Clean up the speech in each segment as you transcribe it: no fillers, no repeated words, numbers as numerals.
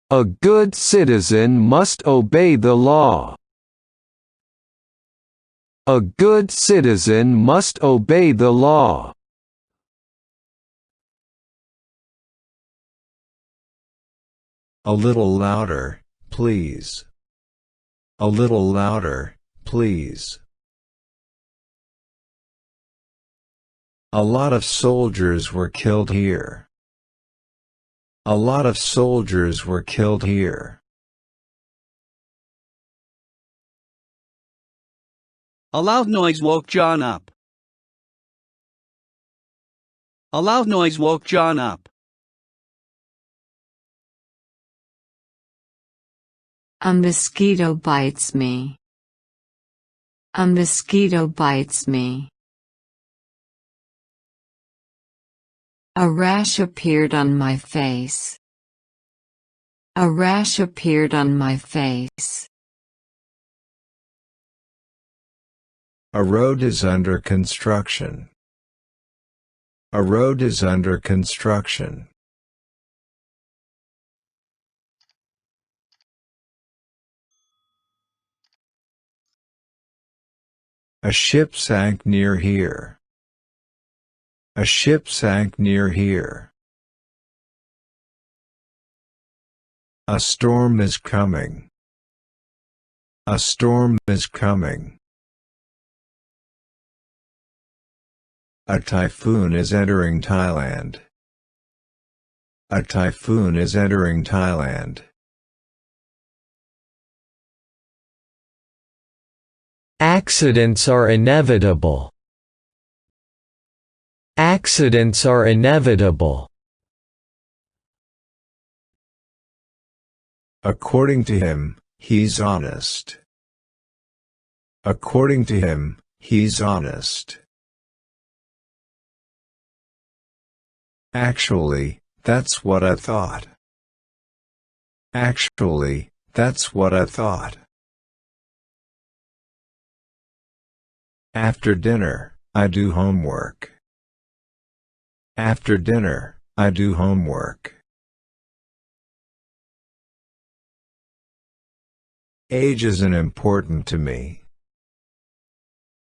A good citizen must obey the law. A good citizen must obey the law. A little louder, please. A little louder, please. A lot of soldiers were killed here. A lot of soldiers were killed here. A loud noise woke John up. A loud noise woke John up. A mosquito bites me. A mosquito bites me. A rash appeared on my face. A rash appeared on my face. A road is under construction. A road is under construction. A ship sank near here. A ship sank near here. A storm is coming. A storm is coming. A typhoon is entering Thailand. A typhoon is entering Thailand. Accidents are inevitable. Accidents are inevitable. According to him, he's honest. According to him, he's honest. Actually, that's what I thought. Actually, that's what I thought. After dinner, I do homework. After dinner, I do homework. Age isn't important to me.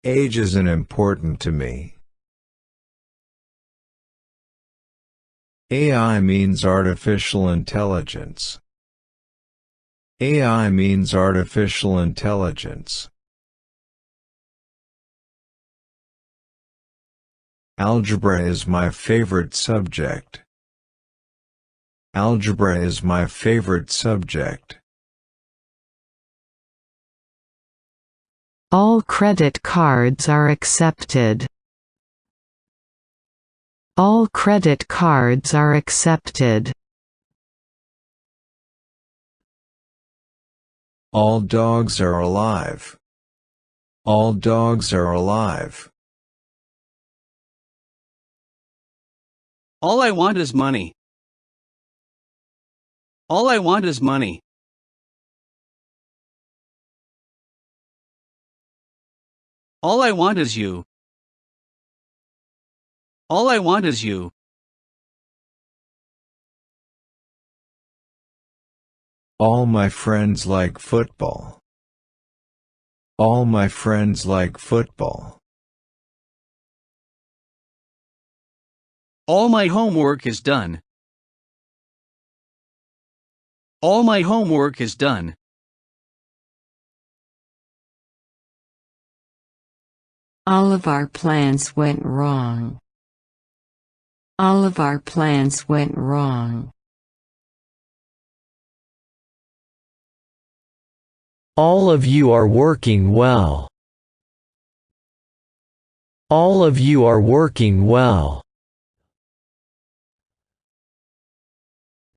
Age isn't important to me. AI means artificial intelligence. AI means artificial intelligence. Algebra is my favorite subject. Algebra is my favorite subject. All credit cards are accepted. All credit cards are accepted. All dogs are alive. All dogs are alive. All I want is money. All I want is money. All I want is you. All I want is you. All my friends like football. All my friends like football. All my homework is done. All my homework is done. All of our plans went wrong. All of our plans went wrong. All of you are working well. All of you are working well.